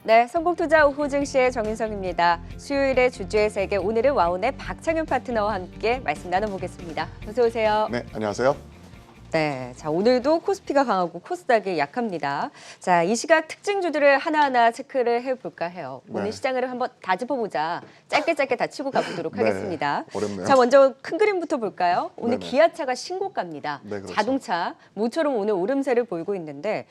네, 성공투자 오후 증시의 정인성입니다. 수요일의 주주의 세계, 오늘은 와운의 박창윤 파트너와 함께 말씀 나눠보겠습니다. 어서 오세요. 네, 안녕하세요. 네, 자 오늘도 코스피가 강하고 코스닥이 약합니다. 자, 이 시각 특징주들을 하나하나 체크를 해볼까 해요. 오늘 네. 시장을 한번 다 짚어보자. 짧게 다 치고 가보도록 네, 하겠습니다. 어렵네요. 자, 먼저 큰 그림부터 볼까요? 오늘 네네. 기아차가 신고가입니다. 네, 그렇죠. 자동차, 모처럼 오늘 오름세를 보이고 있는데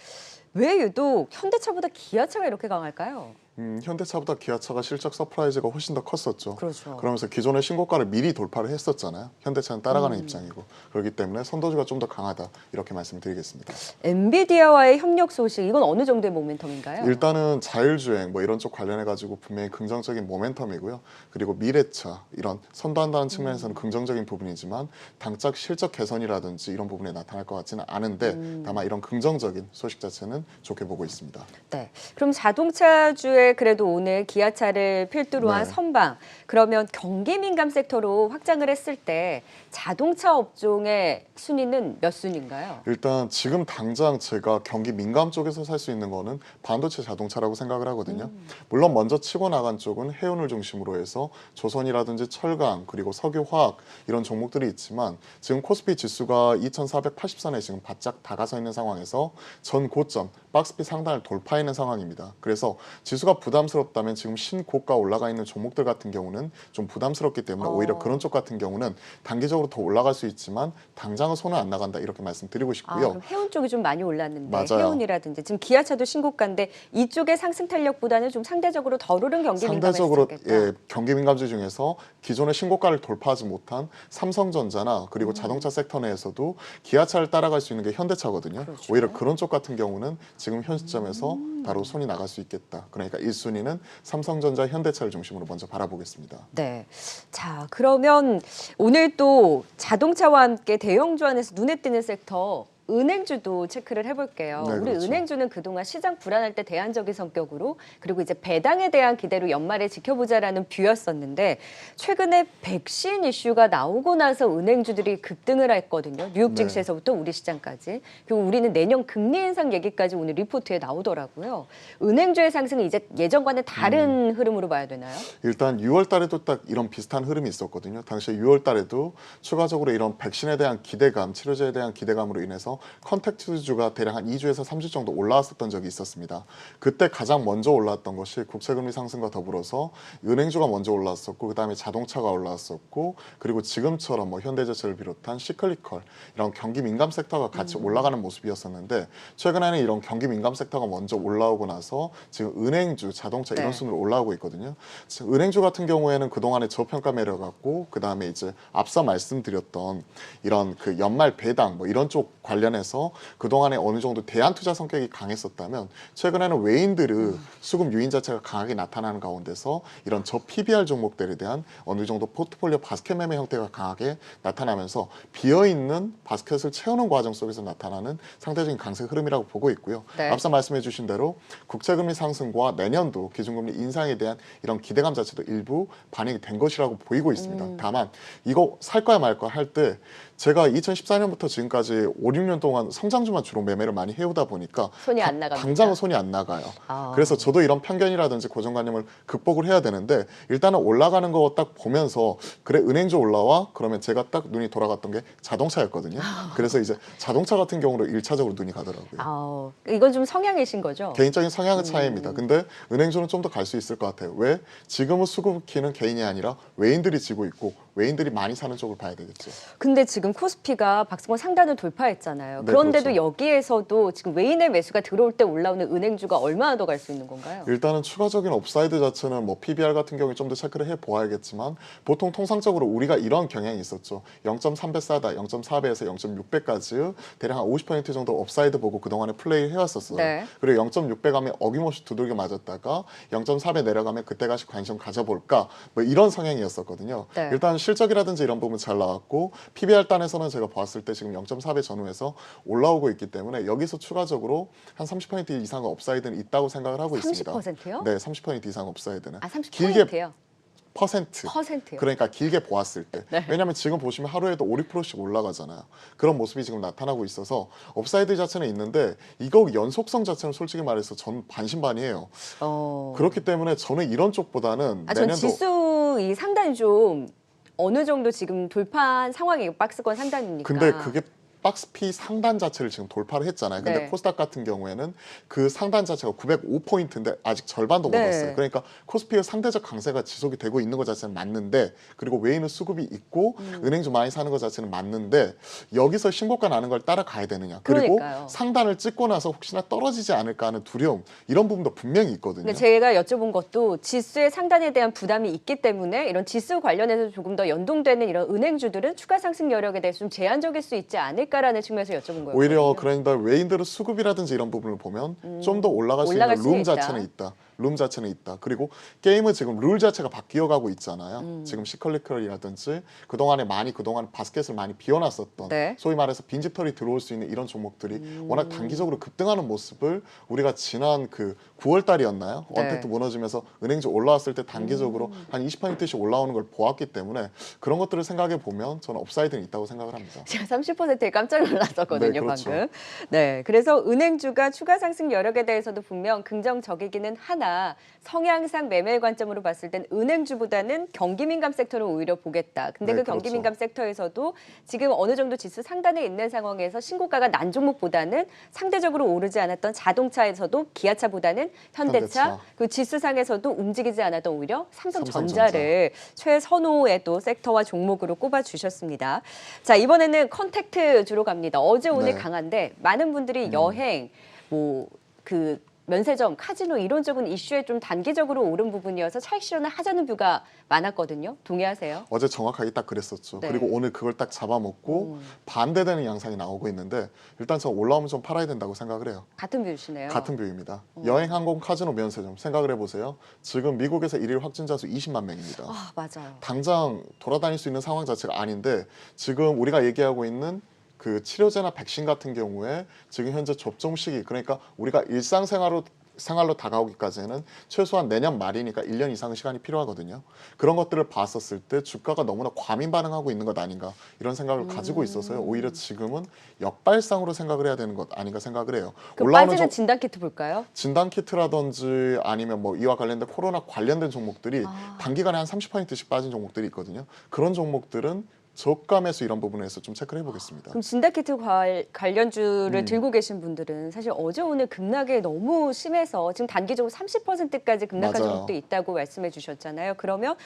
왜 유독 현대차보다 기아차가 이렇게 강할까요? 현대차보다 기아차가 실적 서프라이즈가 훨씬 더 컸었죠. 그렇죠. 그러면서 기존의 신고가를 미리 돌파를 했었잖아요. 현대차는 따라가는 입장이고. 그렇기 때문에 선도주가 좀 더 강하다 이렇게 말씀드리겠습니다. 엔비디아와의 협력 소식, 이건 어느 정도의 모멘텀인가요? 일단은 자율주행 뭐 이런 쪽 관련해가지고 분명히 긍정적인 모멘텀이고요. 그리고 미래차 이런 선도한다는 측면에서는 긍정적인 부분이지만 당장 실적 개선이라든지 이런 부분에 나타날 것 같지는 않은데 다만 이런 긍정적인 소식 자체는 좋게 보고 있습니다. 네. 그럼 자동차주에 그래도 오늘 기아차를 필두로 한 네. 선방, 그러면 경기 민감 섹터로 확장을 했을 때 자동차 업종의 순위는 몇 순인가요? 일단 지금 당장 제가 경기 민감 쪽에서 살 수 있는 거는 반도체 자동차라고 생각을 하거든요. 물론 먼저 치고 나간 쪽은 해운을 중심으로 해서 조선이라든지 철강 그리고 석유화학 이런 종목들이 있지만 지금 코스피 지수가 2480선에 지금 바짝 다가서 있는 상황에서 전 고점 박스피 상단을 돌파했는 상황입니다. 그래서 지수가 부담스럽다면 지금 신고가 올라가 있는 종목들 같은 경우는 좀 부담스럽기 때문에 오히려 그런 쪽 같은 경우는 단기적으로 더 올라갈 수 있지만 당장은 손은 안 나간다 이렇게 말씀드리고 싶고요. 그럼 해운 쪽이 좀 많이 올랐는데 맞아요. 해운이라든지 지금 기아차도 신고가인데 이쪽의 상승 탄력보다는 좀 상대적으로 덜 오른 경기 상대적으로 민감했었겠다. 경기 민감주 중에서 기존의 신고가를 돌파하지 못한 삼성전자나 그리고 자동차 섹터 내에서도 기아차를 따라갈 수 있는 게 현대차거든요. 그렇죠. 오히려 그런 쪽 같은 경우는 지금 현 시점에서 바로 손이 나갈 수 있겠다. 그러니까 1순위는 삼성전자, 현대차를 중심으로 먼저 바라보겠습니다. 네. 자, 그러면 오늘 또 자동차와 함께 대형주 안에서 눈에 띄는 섹터 은행주도 체크를 해볼게요. 네, 우리 그렇죠. 은행주는 그동안 시장 불안할 때 대안적인 성격으로 그리고 이제 배당에 대한 기대로 연말에 지켜보자라는 뷰였었는데 최근에 백신 이슈가 나오고 나서 은행주들이 급등을 했거든요. 뉴욕 네. 증시에서부터 우리 시장까지. 그리고 우리는 내년 금리 인상 얘기까지 오늘 리포트에 나오더라고요. 은행주의 상승은 이제 예전과는 다른 흐름으로 봐야 되나요? 일단 6월 달에도 딱 이런 비슷한 흐름이 있었거든요. 당시 6월 달에도 추가적으로 이런 백신에 대한 기대감, 치료제에 대한 기대감으로 인해서 컨택트주가 대략 한 2주에서 3주 정도 올라왔었던 적이 있었습니다. 그때 가장 먼저 올라왔던 것이 국채금리 상승과 더불어서 은행주가 먼저 올라왔었고 그다음에 자동차가 올라왔었고 그리고 지금처럼 뭐 현대제철을 비롯한 시클리컬 이런 경기 민감 섹터가 같이 올라가는 모습이었었는데 최근에는 이런 경기 민감 섹터가 먼저 올라오고 나서 지금 은행주, 자동차 이런 네. 순으로 올라오고 있거든요. 은행주 같은 경우에는 그동안에 저평가 매력갖고 그다음에 이제 앞서 말씀드렸던 이런 그 연말 배당 뭐 이런 쪽 관련해서 그동안에 어느 정도 대안 투자 성격이 강했었다면 최근에는 외인들의 수급 유인 자체가 강하게 나타나는 가운데서 이런 저 PBR 종목들에 대한 어느 정도 포트폴리오 바스켓 매매 형태가 강하게 나타나면서 비어있는 바스켓을 채우는 과정 속에서 나타나는 상대적인 강세 흐름이라고 보고 있고요. 네. 앞서 말씀해 주신 대로 국채금리 상승과 내년도 기준금리 인상에 대한 이런 기대감 자체도 일부 반영이 된 것이라고 보이고 있습니다. 다만 이거 살 거야 말 거야 할 때 제가 2014년부터 지금까지 5, 6년 동안 성장주만 주로 매매를 많이 해오다 보니까 손이 안 나갑니다. 당장은 손이 안 나가요. 아. 그래서 저도 이런 편견이라든지 고정관념을 극복을 해야 되는데 일단은 올라가는 거 딱 보면서 그래 은행주 올라와? 그러면 제가 딱 눈이 돌아갔던 게 자동차였거든요. 그래서 이제 자동차 같은 경우로 1차적으로 눈이 가더라고요. 이건 좀 성향이신 거죠? 개인적인 성향의 차이입니다. 근데 은행주는 좀 더 갈 수 있을 것 같아요. 왜? 지금은 수급키는 개인이 아니라 외인들이 지고 있고 외인들이 많이 사는 쪽을 봐야 되겠죠. 근데 지금 코스피가 박스권 상단을 돌파했잖아요. 네, 그런데도 그렇죠. 여기에서도 지금 외인의 매수가 들어올 때 올라오는 은행주가 얼마나 더 갈 수 있는 건가요? 일단은 추가적인 업사이드 자체는 뭐 PBR 같은 경우에 좀 더 체크를 해보아야겠지만 보통 통상적으로 우리가 이런 경향이 있었죠. 0.3배 싸다, 0.4배에서 0.6배까지 대략 한 50% 정도 업사이드 보고 그동안에 플레이 해왔었어요. 네. 그리고 0.6배 가면 어김없이 두들겨 맞았다가 0.4배 내려가면 그때 다시 관심 가져볼까 뭐 이런 성향이었었거든요. 네. 일단 실적이라든지 이런 부분 잘 나왔고 PBR 단에서는 제가 봤을 때 지금 0.4배 전후에서 올라오고 있기 때문에 여기서 추가적으로 한 30% 이상 업사이드는 있다고 생각을 하고 있습니다. 30%요? 네, 30% 이상 업사이드는. 30%요? 퍼센트요. 그러니까 길게 보았을 때. 네. 왜냐하면 지금 보시면 하루에도 5, 6%씩 올라가잖아요. 그런 모습이 지금 나타나고 있어서 업사이드 자체는 있는데 이거 연속성 자체는 솔직히 말해서 전 반신반의해요. 그렇기 때문에 저는 이런 쪽보다는 전 내년도 지수 이 상단이 좀 어느 정도 지금 돌파한 상황이에요. 박스권 상단이니까. 근데 그게 박스피 상단 자체를 지금 돌파를 했잖아요. 근데 네. 코스닥 같은 경우에는 그 상단 자체가 905포인트인데 아직 절반도 못 네. 왔어요. 그러니까 코스피의 상대적 강세가 지속이 되고 있는 것 자체는 맞는데, 그리고 외인은 수급이 있고 은행주 많이 사는 것 자체는 맞는데, 여기서 신고가 나는 걸 따라가야 되느냐. 그리고 그러니까요. 상단을 찍고 나서 혹시나 떨어지지 않을까 하는 두려움, 이런 부분도 분명히 있거든요. 근데 제가 여쭤본 것도 지수의 상단에 대한 부담이 있기 때문에 이런 지수 관련해서 조금 더 연동되는 이런 은행주들은 추가 상승 여력에 대해서 좀 제한적일 수 있지 않을까라는 측면에서 여쭤본 거예요. 오히려 그런데 외인들의 수급이라든지 이런 부분을 보면 좀 더 올라갈 수 올라갈 있는 수는 룸 있다. 자체는 있다. 룸 자체는 있다. 그리고 게임은 지금 룰 자체가 바뀌어가고 있잖아요. 지금 시컬리컬이라든지 그동안에 그동안 바스켓을 많이 비워놨었던, 네. 소위 말해서 빈집털이 들어올 수 있는 이런 종목들이 워낙 단기적으로 급등하는 모습을 우리가 지난 그 9월 달이었나요? 네. 원택트 무너지면서 은행주 올라왔을 때 단기적으로 한 20%씩 올라오는 걸 보았기 때문에 그런 것들을 생각해 보면 저는 업사이드는 있다고 생각을 합니다. 제가 30%에 깜짝 놀랐었거든요, 네, 그렇죠. 방금. 네, 그래서 은행주가 추가 상승 여력에 대해서도 분명 긍정적이기는 하나 성향상 매매 관점으로 봤을 땐 은행주보다는 경기 민감 섹터를 오히려 보겠다. 근데 네, 그 경기 그렇죠. 민감 섹터에서도 지금 어느 정도 지수 상단에 있는 상황에서 신고가가 난 종목보다는 상대적으로 오르지 않았던 자동차에서도 기아차보다는 현대차, 그 지수상에서도 움직이지 않았던 오히려 삼성전자를 최선호의 또 섹터와 종목으로 꼽아 주셨습니다. 자, 이번에는 컨택트 주로 갑니다. 어제 오늘 네. 강한데 많은 분들이 여행, 그 면세점, 카지노 이런 쪽은 이슈에 좀 단기적으로 오른 부분이어서 차익 실현을 하자는 뷰가 많았거든요. 동의하세요? 어제 정확하게 딱 그랬었죠. 네. 그리고 오늘 그걸 딱 잡아먹고 반대되는 양상이 나오고 있는데, 일단 저 올라오면 좀 팔아야 된다고 생각을 해요. 같은 뷰시네요. 같은 뷰입니다. 여행, 항공, 카지노, 면세점 생각을 해보세요. 지금 미국에서 일일 확진자 수 20만 명입니다. 아, 맞아요. 당장 돌아다닐 수 있는 상황 자체가 아닌데, 지금 우리가 얘기하고 있는 그 치료제나 백신 같은 경우에 지금 현재 접종 시기, 그러니까 우리가 생활로 다가오기까지는 최소한 내년 말이니까 1년 이상 시간이 필요하거든요. 그런 것들을 봤었을 때 주가가 너무나 과민 반응하고 있는 것 아닌가, 이런 생각을 가지고 있어서요. 오히려 지금은 역발상으로 생각을 해야 되는 것 아닌가 생각을 해요. 그 빠지는 진단 키트 볼까요? 진단 키트라든지 아니면 이와 관련된 코로나 관련된 종목들이 단기간에 한 30%씩 빠진 종목들이 있거든요. 그런 종목들은 저가 매수 이런 부분에서 좀 체크를 해보겠습니다. 그럼 진단키트 관련주를 들고 계신 분들은 사실 어제 오늘 급락이 너무 심해서 지금 단기적으로 30%까지 급락한 맞아요. 종목도 있다고 말씀해 주셨잖아요. 그러면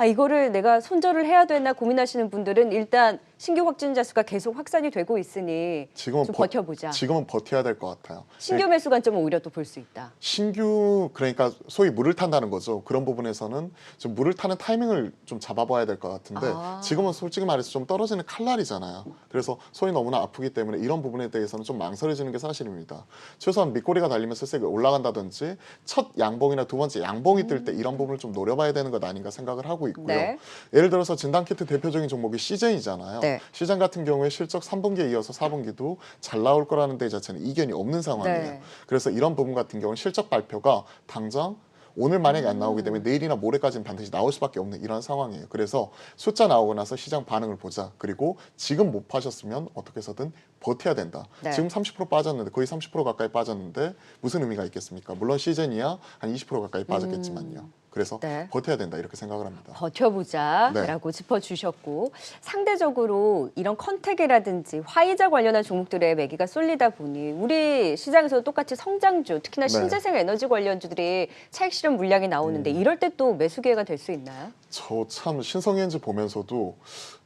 이거를 내가 손절을 해야 되나 고민하시는 분들은 일단 신규 확진자 수가 계속 확산이 되고 있으니 지금은 좀 버텨보자. 지금은 버텨야 될 것 같아요. 신규 매수 관점은 오히려 또 볼 수 있다. 신규, 그러니까 소위 물을 탄다는 거죠. 그런 부분에서는 좀 물을 타는 타이밍을 좀 잡아봐야 될 것 같은데, 지금은 솔직히 말해서 좀 떨어지는 칼날이잖아요. 그래서 손이 너무나 아프기 때문에 이런 부분에 대해서는 좀 망설여지는 게 사실입니다. 최소한 밑꼬리가 달리면서 세게 올라간다든지 첫 양봉이나 두 번째 양봉이 뜰 때 이런 부분을 좀 노려봐야 되는 것 아닌가 생각을 하고 있고요. 네. 예를 들어서 진단키트 대표적인 종목이 시젠이잖아요. 네. 시젠 같은 경우에 실적 3분기에 이어서 4분기도 잘 나올 거라는 데 자체는 이견이 없는 상황이에요. 네. 그래서 이런 부분 같은 경우는 실적 발표가 당장 오늘 만약에 안 나오기 때문에 내일이나 모레까지는 반드시 나올 수밖에 없는 이런 상황이에요. 그래서 숫자 나오고 나서 시장 반응을 보자. 그리고 지금 못 파셨으면 어떻게 해서든 버텨야 된다. 네. 지금 30% 빠졌는데, 거의 30% 가까이 빠졌는데 무슨 의미가 있겠습니까? 물론 시즌이야 한 20% 가까이 빠졌겠지만요. 그래서 네. 버텨야 된다 이렇게 생각을 합니다. 버텨보자라고 짚어주셨고, 상대적으로 이런 컨택이라든지 화이자 관련한 종목들의 매기가 쏠리다 보니 우리 시장에서 똑같이 성장주, 특히나 신재생 에너지 관련주들이 차익 실현 물량이 나오는데 이럴 때 또 매수 기회가 될 수 있나요? 저 참 신성엔지 보면서도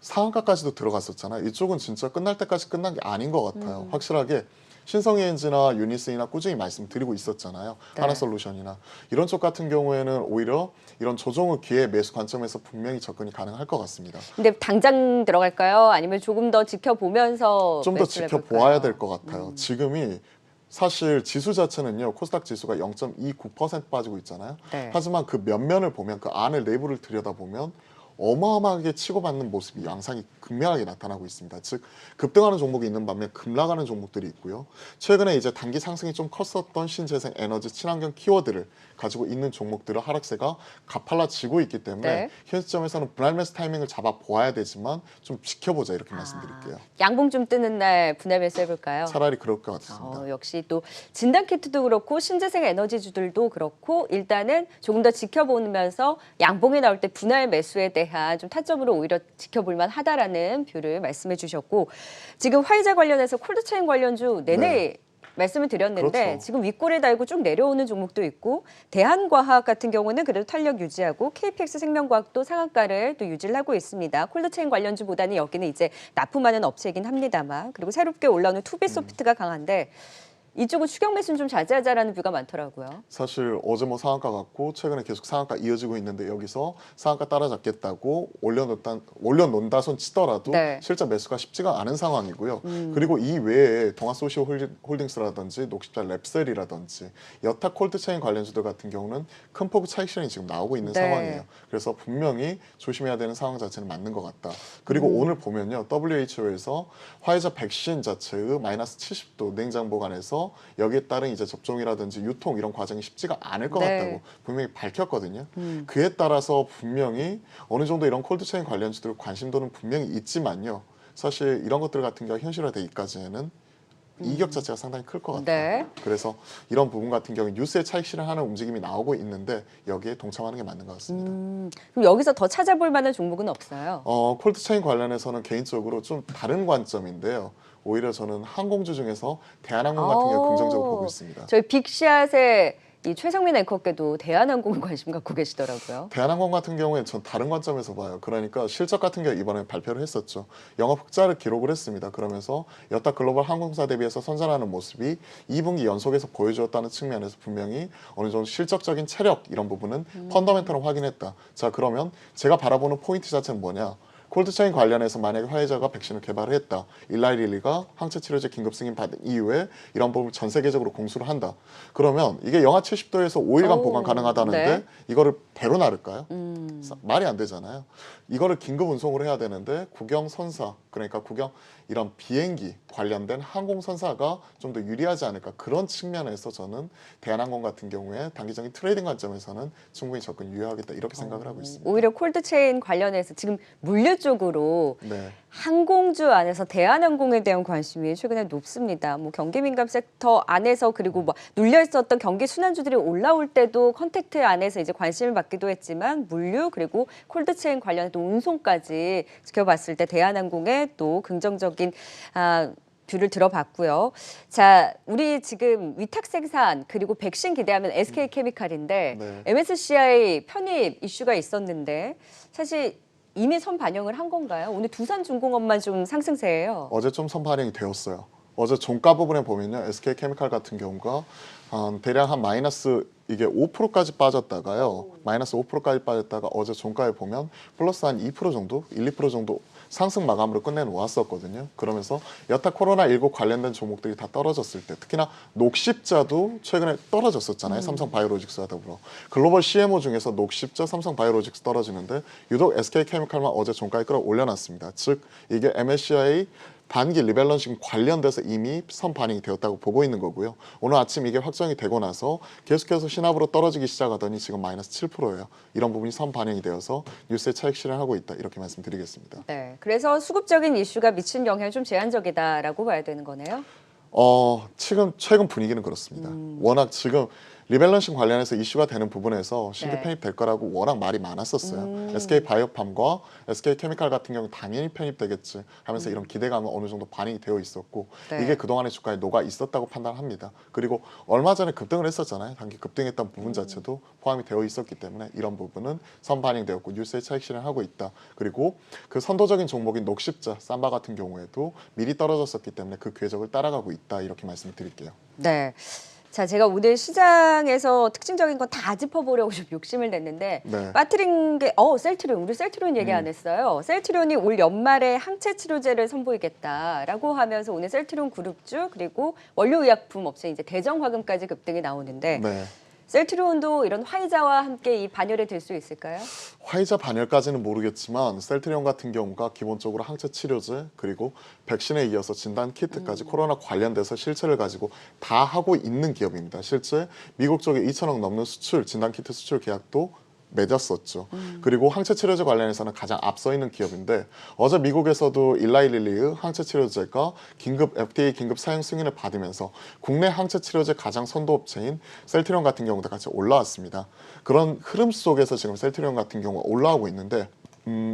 상한가까지도 들어갔었잖아요. 이쪽은 진짜 끝날 때까지 끝난 게 아닌 것 같아요. 확실하게 신성엔지나 유니스이나 꾸준히 말씀드리고 있었잖아요. 네. 하나솔루션이나 이런 쪽 같은 경우에는 오히려 이런 조정의 기회 매수 관점에서 분명히 접근이 가능할 것 같습니다. 근데 당장 들어갈까요? 아니면 조금 더 지켜보면서 좀 더 매수를 지켜보아야 해볼까요? 될 것 같아요. 지금이 사실 지수 자체는요, 코스닥 지수가 0.29% 빠지고 있잖아요. 네. 하지만 그 면면을 보면, 그 안을 내부를 들여다보면 어마어마하게 치고받는 모습이 양상이 극명하게 나타나고 있습니다. 즉 급등하는 종목이 있는 반면 급락하는 종목들이 있고요. 최근에 이제 단기 상승이 좀 컸었던 신재생 에너지 친환경 키워드를 가지고 있는 종목들의 하락세가 가팔라지고 있기 때문에 네. 현 시점에서는 분할 매수 타이밍을 잡아 보아야 되지만 좀 지켜보자 이렇게 말씀드릴게요. 양봉 좀 뜨는 날 분할 매수 해볼까요? 차라리 그럴 것 같습니다. 역시 또 진단키트도 그렇고 신재생 에너지주들도 그렇고 일단은 조금 더 지켜보면서 양봉이 나올 때 분할 매수에 대한 좀 타점으로 오히려 지켜볼 만하다라는 뷰를 말씀해 주셨고 지금 화이자 관련해서 콜드체인 관련주 내내 네. 말씀을 드렸는데 그렇죠. 지금 윗골을 달고 쭉 내려오는 종목도 있고 대한과학 같은 경우는 그래도 탄력 유지하고 KPX 생명과학도 상한가를 또 유지를 하고 있습니다. 콜드체인 관련주보다는 여기는 이제 납품하는 업체이긴 합니다만 그리고 새롭게 올라오는 투비소프트가 강한데 이쪽은 추격 매수는 좀 자제하자라는 뷰가 많더라고요. 사실 어제 뭐 상한가 갔고 최근에 계속 상한가 이어지고 있는데 여기서 상한가 따라잡겠다고 올려놓는다 손 치더라도 네. 실제 매수가 쉽지가 않은 상황이고요. 그리고 이 외에 동아소시오 홀딩스라든지 녹십자 랩셀이라든지 여타 콜드체인 관련주들 같은 경우는 큰 폭의 차익 실현이 지금 나오고 있는 네. 상황이에요. 그래서 분명히 조심해야 되는 상황 자체는 맞는 것 같다. 그리고 오늘 보면요. WHO에서 화이자 백신 자체의 마이너스 70도 냉장 보관에서 여기에 따른 이제 접종이라든지 유통 이런 과정이 쉽지가 않을 것 네. 같다고 분명히 밝혔거든요. 그에 따라서 분명히 어느 정도 이런 콜드체인 관련주들 관심도는 분명히 있지만요. 사실 이런 것들 같은 경우 현실화되기까지는 이격 자체가 상당히 클 것 같아요. 네. 그래서 이런 부분 같은 경우 뉴스에 차익 실현하는 움직임이 나오고 있는데 여기에 동참하는 게 맞는 것 같습니다. 그럼 여기서 더 찾아볼 만한 종목은 없어요? 콜드체인 관련해서는 개인적으로 좀 다른 관점인데요. 오히려 저는 항공주 중에서 대한항공 같은 경우 긍정적으로 보고 있습니다. 저희 빅샷의 이 최성민 앵커께도 대한항공 관심 갖고 계시더라고요. 대한항공 같은 경우에 전 다른 관점에서 봐요. 그러니까 실적 같은 경우 이번에 발표를 했었죠. 영업 흑자를 기록을 했습니다. 그러면서 여타 글로벌 항공사 대비해서 선전하는 모습이 2분기 연속에서 보여주었다는 측면에서 분명히 어느 정도 실적적인 체력 이런 부분은 펀더멘털을 확인했다. 자 그러면 제가 바라보는 포인트 자체는 뭐냐? 콜드체인 관련해서 만약에 화이자가 백신을 개발을 했다. 일라이릴리가 항체 치료제 긴급 승인 받은 이후에 이런 부분을 전 세계적으로 공수를 한다. 그러면 이게 영하 70도에서 5일간 보관 가능하다는데 네. 이거를 배로 나를까요? 말이 안 되잖아요. 이거를 긴급 운송을 해야 되는데 국영선사 그러니까 이런 비행기 관련된 항공선사가 좀 더 유리하지 않을까 그런 측면에서 저는 대한항공 같은 경우에 단기적인 트레이딩 관점에서는 충분히 접근 유효하겠다 이렇게 생각을 하고 있습니다. 오히려 콜드체인 관련해서 지금 물류 쪽으로 네. 항공주 안에서 대한항공에 대한 관심이 최근에 높습니다. 뭐 경기 민감 섹터 안에서 그리고 뭐 눌려 있었던 경기 순환주들이 올라올 때도 컨택트 안에서 이제 관심을 받기도 했지만 물류 그리고 콜드체인 관련해 또 운송까지 지켜봤을 때 대한항공의 또 긍정적인 뷰를 들어봤고요. 자, 우리 지금 위탁 생산 그리고 백신 기대하면 SK케미칼인데 네. MSCI 편입 이슈가 있었는데 사실 이미 선 반영을 한 건가요? 오늘 두산중공업만 좀 상승세예요. 어제 좀 선반영이 되었어요. 어제 종가 부분에 보면요. SK케미칼 같은 경우가 대략 한 마이너스 이게 5%까지 빠졌다가요. 마이너스 5%까지 빠졌다가 어제 종가에 보면 플러스 한 2% 정도, 1, 2% 정도 상승 마감으로 끝내놓았었거든요. 그러면서 여타 코로나19 관련된 종목들이 다 떨어졌을 때 특히나 녹십자도 최근에 떨어졌었잖아요. 삼성바이오로직스와 더불어. 글로벌 CMO 중에서 녹십자, 삼성바이오로직스 떨어지는데 유독 SK케미칼만 어제 종가에 끌어올려놨습니다. 즉 이게 MSCI 반기 리밸런싱 관련돼서 이미 선 반영이 되었다고 보고 있는 거고요. 오늘 아침 이게 확정이 되고 나서 계속해서 신압으로 떨어지기 시작하더니 지금 마이너스 7%예요. 이런 부분이 선 반영이 되어서 뉴스에 차익 실현하고 있다. 이렇게 말씀드리겠습니다. 네, 그래서 수급적인 이슈가 미친 영향이 좀 제한적이다라고 봐야 되는 거네요. 지금 최근 분위기는 그렇습니다. 워낙 지금 리밸런싱 관련해서 이슈가 되는 부분에서 신규 네. 편입될 거라고 워낙 말이 많았었어요. SK바이오팜과 SK케미칼 같은 경우 당연히 편입되겠지 하면서 이런 기대감은 어느 정도 반영이 되어 있었고 네. 이게 그동안의 주가에 녹아 있었다고 판단합니다. 그리고 얼마 전에 급등을 했었잖아요. 단기 급등했던 부분 자체도 포함이 되어 있었기 때문에 이런 부분은 선 반영되었고 뉴스에 차익 실현하고 있다. 그리고 그 선도적인 종목인 녹십자, 삼바 같은 경우에도 미리 떨어졌었기 때문에 그 궤적을 따라가고 있다. 이렇게 말씀을 드릴게요. 네. 자, 제가 오늘 시장에서 특징적인 건 다 짚어보려고 좀 욕심을 냈는데 네. 빠뜨린 게 셀트리온. 우리 셀트리온 얘기 안 했어요. 셀트리온이 올 연말에 항체 치료제를 선보이겠다라고 하면서 오늘 셀트리온 그룹주 그리고 원료의약품 업체 이제 대정화금까지 급등이 나오는데 네. 셀트리온도 이런 화이자와 함께 이 반열에 들 수 있을까요? 화이자 반열까지는 모르겠지만 셀트리온 같은 경우가 기본적으로 항체 치료제 그리고 백신에 이어서 진단 키트까지 코로나 관련돼서 실체를 가지고 다 하고 있는 기업입니다. 실제 미국 쪽에 2천억 넘는 수출 진단 키트 수출 계약도 맺었었죠. 그리고 항체 치료제 관련해서는 가장 앞서 있는 기업인데 어제 미국에서도 일라이릴리의 항체 치료제가 긴급 FDA 긴급 사용 승인을 받으면서 국내 항체 치료제 가장 선도 업체인 셀트리온 같은 경우도 같이 올라왔습니다. 그런 흐름 속에서 지금 셀트리온 같은 경우가 올라오고 있는데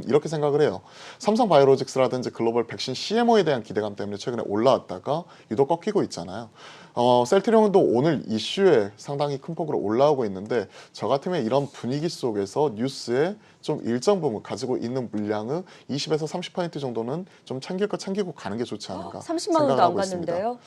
이렇게 생각을 해요. 삼성바이오로직스라든지 글로벌 백신 CMO에 대한 기대감 때문에 최근에 올라왔다가 유독 꺾이고 있잖아요. 셀트리온도 오늘 이슈에 상당히 큰 폭으로 올라오고 있는데 저 같으면 이런 분위기 속에서 뉴스에 좀 일정 부분 가지고 있는 물량의 20에서 30% 정도는 좀 챙길 거 챙기고 가는 게 좋지 않은가 30만 원도 생각을 안 하고 있습니다. 갔는데요.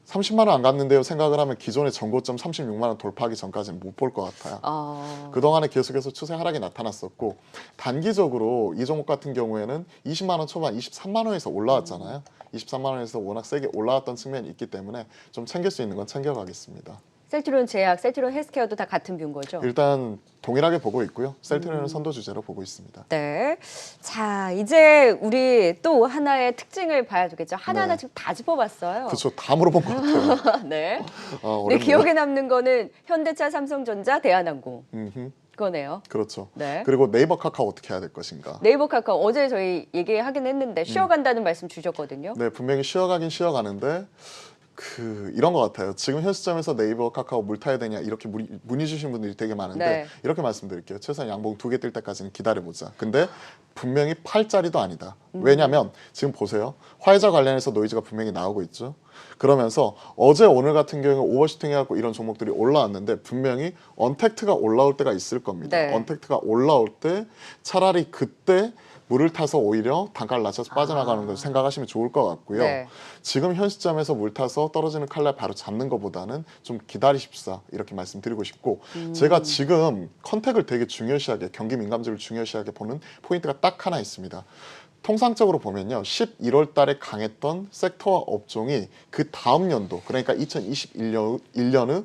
30만 원 안 갔는데요. 생각을 하면 기존의 전고점 36만 원 돌파하기 전까지는 못 볼 것 같아요. 그동안에 계속해서 추세 하락이 나타났었고 단기적으로 이 종목 같은 경우에는 20만 원 초반 23만 원에서 올라왔잖아요. 23만 원에서 워낙 세게 올라왔던 측면이 있기 때문에 좀 챙길 수 있는 건 챙겨가겠습니다. 셀트리온 제약, 셀트리온 헬스케어도 다 같은 뷰인 거죠? 일단 동일하게 보고 있고요. 셀트리온은 선도 주제로 보고 있습니다. 네. 자, 이제 우리 또 하나의 특징을 봐야 되겠죠. 하나하나 네. 지금 다 짚어봤어요. 그렇죠. 다 물어본 것 같아요. 네. 근데 어렵네요. 기억에 남는 거는 현대차, 삼성전자, 대한항공. 음흠, 그거네요. 그렇죠. 네. 그리고 네이버 카카오 어떻게 해야 될 것인가. 네이버 카카오 어제 저희 얘기하긴 했는데 쉬어간다는 말씀 주셨거든요. 네, 분명히 쉬어가긴 쉬어가는데 이런 것 같아요. 지금 현 시점에서 네이버 카카오 물 타야 되냐 이렇게 문의 주신 분들이 되게 많은데 네. 이렇게 말씀드릴게요. 최소한 양봉 2개 뜰 때까지는 기다려보자. 근데 분명히 팔 자리도 아니다. 왜냐하면 지금 보세요. 화이자 관련해서 노이즈가 분명히 나오고 있죠. 그러면서 어제 오늘 같은 경우에 오버슈팅 해갖고 이런 종목들이 올라왔는데 분명히 언택트가 올라올 때가 있을 겁니다. 네. 언택트가 올라올 때 차라리 그때 물을 타서 오히려 단가를 낮춰서 빠져나가는 걸 생각하시면 좋을 것 같고요. 네. 지금 현 시점에서 물 타서 떨어지는 칼날 바로 잡는 것보다는 좀 기다리십사 이렇게 말씀드리고 싶고 제가 지금 컨택을 되게 중요시하게 경기 민감주를 중요시하게 보는 포인트가 딱 하나 있습니다. 통상적으로 보면요. 11월 달에 강했던 섹터와 업종이 그 다음 연도 그러니까 2021년의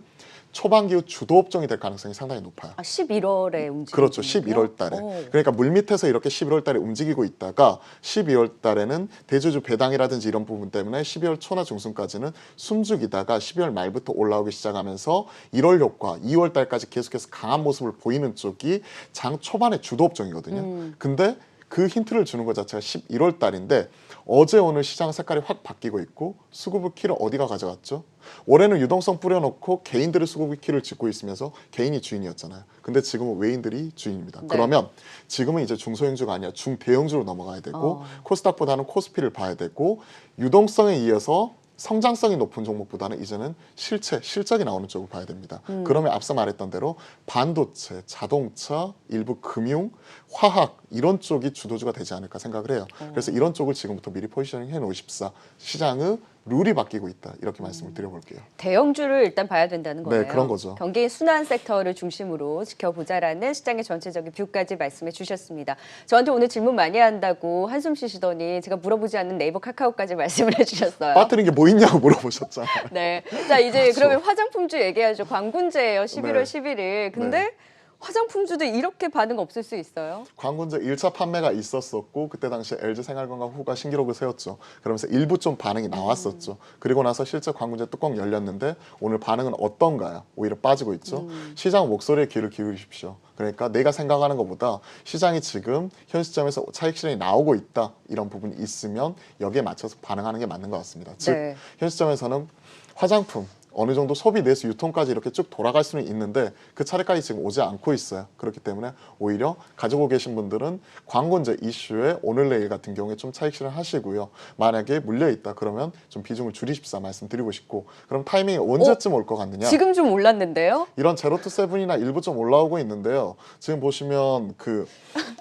초반기 후 주도 업종이 될 가능성이 상당히 높아요. 11월에 움직이는 그렇죠. 11월 달에. 그러니까 물밑에서 이렇게 11월 달에 움직이고 있다가 12월 달에는 대주주 배당이라든지 이런 부분 때문에 12월 초나 중순까지는 숨죽이다가 12월 말부터 올라오기 시작하면서 1월 효과, 2월 달까지 계속해서 강한 모습을 보이는 쪽이 장 초반의 주도 업종이거든요. 근데 그 힌트를 주는 것 자체가 11월 달인데 어제 오늘 시장 색깔이 확 바뀌고 있고 수급의 키를 어디가 가져갔죠? 올해는 유동성 뿌려놓고 개인들의 수급의 키를 짚고 있으면서 개인이 주인이었잖아요. 근데 지금은 외인들이 주인입니다. 네. 그러면 지금은 이제 중소형주가 아니라 중대형주로 넘어가야 되고 코스닥보다는 코스피를 봐야 되고 유동성에 이어서 성장성이 높은 종목보다는 이제는 실적이 나오는 쪽을 봐야 됩니다. 그러면 앞서 말했던 대로 반도체, 자동차, 일부 금융, 화학 이런 쪽이 주도주가 되지 않을까 생각을 해요. 그래서 이런 쪽을 지금부터 미리 포지셔닝 해놓으십사. 시장의 룰이 바뀌고 있다. 이렇게 말씀을 드려볼게요. 대형주를 일단 봐야 된다는 거예요. 네, 그런 거죠. 경기 순환 섹터를 중심으로 지켜보자라는 시장의 전체적인 뷰까지 말씀해 주셨습니다. 저한테 오늘 질문 많이 한다고 한숨 쉬시더니 제가 물어보지 않는 네이버 카카오까지 말씀을 해주셨어요. 빠뜨린 게 뭐 있냐고 물어보셨잖아요. 네. 자, 이제 그렇죠. 그러면 화장품주 얘기하죠. 광군제예요. 11월 네. 11일. 근데 네. 화장품주도 이렇게 반응 없을 수 있어요? 광군제 1차 판매가 있었었고 그때 당시에 LG생활건강 후가 신기록을 세웠죠. 그러면서 일부 좀 반응이 나왔었죠. 그리고 나서 실제 광군제 뚜껑 열렸는데 오늘 반응은 어떤가요? 오히려 빠지고 있죠. 시장 목소리에 귀를 기울이십시오. 그러니까 내가 생각하는 것보다 시장이 지금 현 시점에서 차익 실현이 나오고 있다 이런 부분이 있으면 여기에 맞춰서 반응하는 게 맞는 것 같습니다. 즉 네. 현 시점에서는 화장품 어느 정도 소비 내수 유통까지 이렇게 쭉 돌아갈 수는 있는데 그 차례까지 지금 오지 않고 있어요. 그렇기 때문에 오히려 가지고 계신 분들은 광고제 이슈에 오늘 내일 같은 경우에 좀 차익 실현하시고요. 만약에 물려 있다 그러면 좀 비중을 줄이십사 말씀드리고 싶고 그럼 타이밍이 언제쯤 올 것 같느냐? 지금 좀 올랐는데요? 이런 제로투세븐이나 일부 좀 올라오고 있는데요. 지금 보시면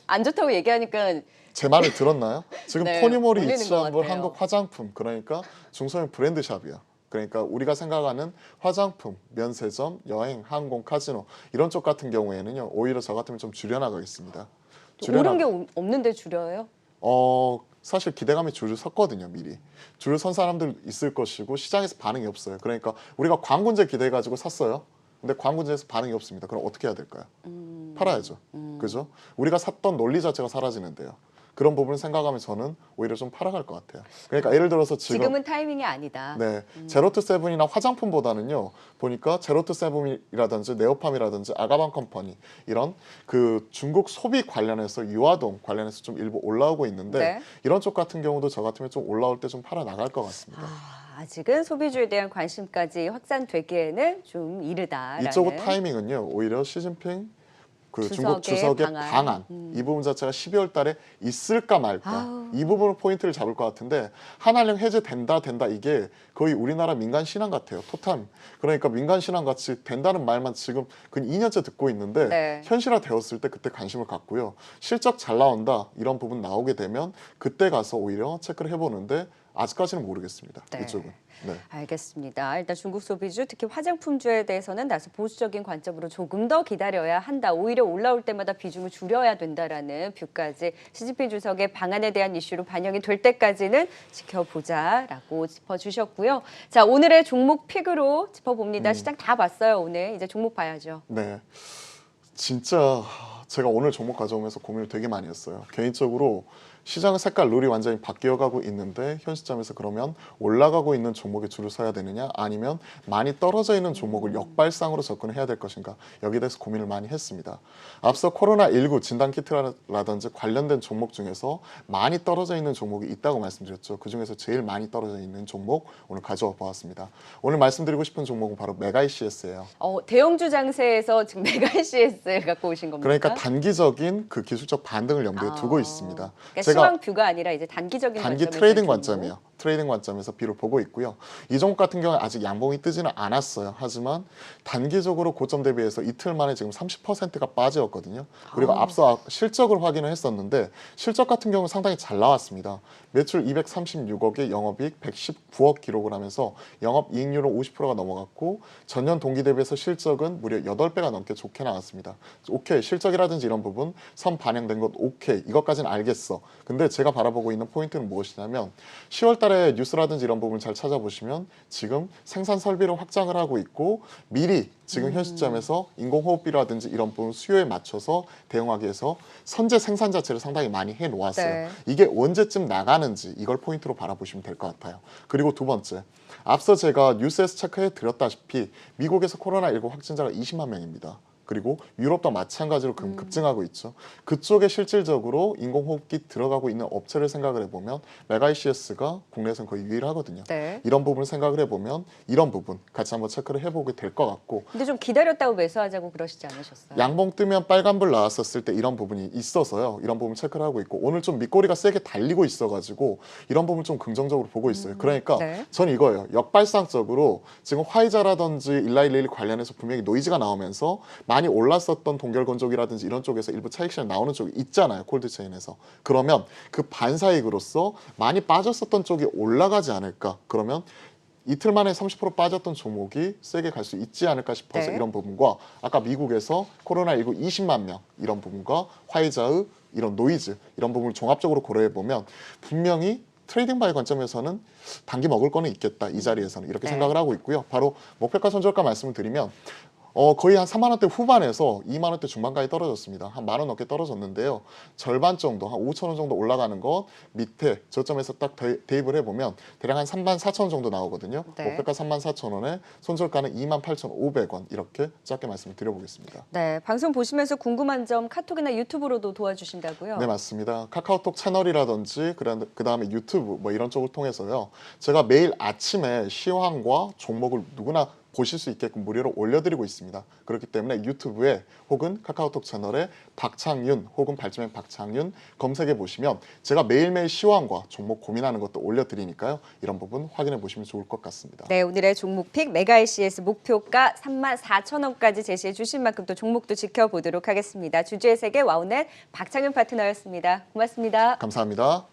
안 좋다고 얘기하니까 제 말을 들었나요? 지금 네, 토니모리 올리는 것 이츠한볼 같아요. 한국 화장품 그러니까 중소형 브랜드샵이야. 그러니까 우리가 생각하는 화장품, 면세점, 여행, 항공, 카지노 이런 쪽 같은 경우에는요. 오히려 저 같으면 좀 줄여나가겠습니다. 오른 게 없는데 줄여요? 사실 기대감이 줄을 섰거든요. 미리. 줄을 선 사람들 있을 것이고 시장에서 반응이 없어요. 그러니까 우리가 광군제 기대해가지고 샀어요. 근데 광군지에서 반응이 없습니다. 그럼 어떻게 해야 될까요? 팔아야죠. 그죠? 우리가 샀던 논리 자체가 사라지는데요. 그런 부분을 생각하면 저는 오히려 좀 팔아갈 것 같아요. 그러니까 예를 들어서 지금은 타이밍이 아니다. 네, 제로투세븐이나 화장품보다는요, 보니까 제로투세븐이라든지 네오팜이라든지 아가방 컴퍼니 이런 그 중국 소비 관련해서 유아동 관련해서 좀 일부 올라오고 있는데 네. 이런 쪽 같은 경우도 저 같으면 좀 올라올 때 좀 팔아 나갈 것 같습니다. 아직은 소비주에 대한 관심까지 확산되기에는 좀 이르다라는. 이쪽 타이밍은요, 오히려 시진핑 그 중국 주석의 주석의 방안. 방안 이 부분 자체가 12월 달에 있을까 말까 아우. 이 부분을 포인트를 잡을 것 같은데 한한령 해제된다 이게 거의 우리나라 민간 신앙 같아요. 토탈. 그러니까 민간 신앙 같이 된다는 말만 지금 근 2년째 듣고 있는데 네. 현실화 되었을 때 그때 관심을 갖고요. 실적 잘 나온다 이런 부분 나오게 되면 그때 가서 오히려 체크를 해보는데 아직까지는 모르겠습니다. 네. 이쪽은. 네. 알겠습니다. 일단 중국 소비주, 특히 화장품주에 대해서는 다소 보수적인 관점으로 조금 더 기다려야 한다. 오히려 올라올 때마다 비중을 줄여야 된다라는 뷰까지 시진핑 주석의 방안에 대한 이슈로 반영이 될 때까지는 지켜보자라고 짚어주셨고요. 자, 오늘의 종목 픽으로 짚어봅니다. 시장 다 봤어요, 오늘. 이제 종목 봐야죠. 네. 진짜 제가 오늘 종목 가져오면서 고민을 되게 많이 했어요. 개인적으로 시장의 색깔 룰이 완전히 바뀌어가고 있는데 현 시점에서 그러면 올라가고 있는 종목에 줄을 서야 되느냐 아니면 많이 떨어져 있는 종목을 역발상으로 접근을 해야 될 것인가 여기에 대해서 고민을 많이 했습니다. 앞서 코로나19 진단키트라든지 관련된 종목 중에서 많이 떨어져 있는 종목이 있다고 말씀드렸죠. 그중에서 제일 많이 떨어져 있는 종목 오늘 가져와 보았습니다. 오늘 말씀드리고 싶은 종목은 바로 메가이CS예요. 대형주 장세에서 지금 메가이CS 갖고 오신 겁니까? 그러니까 단기적인 그 기술적 반등을 염두에 두고 있습니다. 그러니까 시황 뷰가 아니라 이제 단기적인 단기 관점에서 트레이딩 종목. 관점이에요. 트레이딩 관점에서 비를 보고 있고요. 이 종목 같은 경우는 아직 양봉이 뜨지는 않았어요. 하지만 단기적으로 고점 대비해서 이틀 만에 지금 30%가 빠졌거든요. 그리고 앞서 실적을 확인을 했었는데 실적 같은 경우는 상당히 잘 나왔습니다. 매출 236억에 영업이익 119억 기록을 하면서 영업이익률은 50%가 넘어갔고 전년 동기 대비해서 실적은 무려 8배가 넘게 좋게 나왔습니다. 오케이, 실적이라든지 이런 부분 선 반영된 것 오케이, 이것까지는 알겠어. 근데 제가 바라보고 있는 포인트는 무엇이냐면 10월 달에 뉴스라든지 이런 부분을 잘 찾아보시면 지금 생산 설비를 확장을 하고 있고 미리 지금 현 시점에서 인공호흡비라든지 이런 부분 수요에 맞춰서 대응하기 위해서 선제 생산 자체를 상당히 많이 해놓았어요. 네. 이게 언제쯤 나가는지 이걸 포인트로 바라보시면 될 것 같아요. 그리고 두 번째, 앞서 제가 뉴스에서 체크해 드렸다시피 미국에서 코로나19 확진자가 20만 명입니다. 그리고 유럽도 마찬가지로 급증하고 있죠. 그쪽에 실질적으로 인공호흡기 들어가고 있는 업체를 생각을 해보면 메가이CS가 국내에서는 거의 유일하거든요. 네. 이런 부분을 생각을 해보면 이런 부분 같이 한번 체크를 해보게 될 것 같고 근데 좀 기다렸다고 매수하자고 그러시지 않으셨어요? 양봉 뜨면 빨간불 나왔었을 때 이런 부분이 있어서요. 이런 부분 체크를 하고 있고 오늘 좀 밑꼬리가 세게 달리고 있어가지고 이런 부분 좀 긍정적으로 보고 있어요. 그러니까 네. 전 이거예요. 역발상적으로 지금 화이자라든지 일라일레일 관련해서 분명히 노이즈가 나오면서 많이 올랐었던 동결건조기라든지 이런 쪽에서 일부 차익 실현 나오는 쪽이 있잖아요. 콜드체인에서. 그러면 그 반사익으로서 많이 빠졌었던 쪽이 올라가지 않을까. 그러면 이틀 만에 30% 빠졌던 종목이 세게 갈 수 있지 않을까 싶어서 네. 이런 부분과 아까 미국에서 코로나19 20만 명 이런 부분과 화이자의 이런 노이즈 이런 부분을 종합적으로 고려해 보면 분명히 트레이딩 바이 관점에서는 단기 먹을 거는 있겠다. 이 자리에서는 이렇게 네. 생각을 하고 있고요. 바로 목표가 손절가 말씀을 드리면 거의 한 3만 원대 후반에서 2만 원대 중반까지 떨어졌습니다. 한 만 원 넘게 떨어졌는데요. 절반 정도, 한 5천 원 정도 올라가는 것 밑에 저점에서 딱 대입을 해보면 대략 한 3만 4천 원 정도 나오거든요. 네. 목표가 3만 4천 원에 손절가는 2만 8,500원 이렇게 짧게 말씀을 드려보겠습니다. 네, 방송 보시면서 궁금한 점 카톡이나 유튜브로도 도와주신다고요? 네, 맞습니다. 카카오톡 채널이라든지 그다음에 유튜브 뭐 이런 쪽을 통해서요. 제가 매일 아침에 시황과 종목을 누구나 보실 수 있게끔 무료로 올려드리고 있습니다. 그렇기 때문에 유튜브에 혹은 카카오톡 채널에 박창윤 혹은 발주맨 박창윤 검색해 보시면 제가 매일매일 시황과 종목 고민하는 것도 올려드리니까요. 이런 부분 확인해 보시면 좋을 것 같습니다. 네, 오늘의 종목픽 메가이CS 목표가 34,000원까지 제시해 주신 만큼 또 종목도 지켜보도록 하겠습니다. 주주의 세계 와우넷 박창윤 파트너였습니다. 고맙습니다. 감사합니다.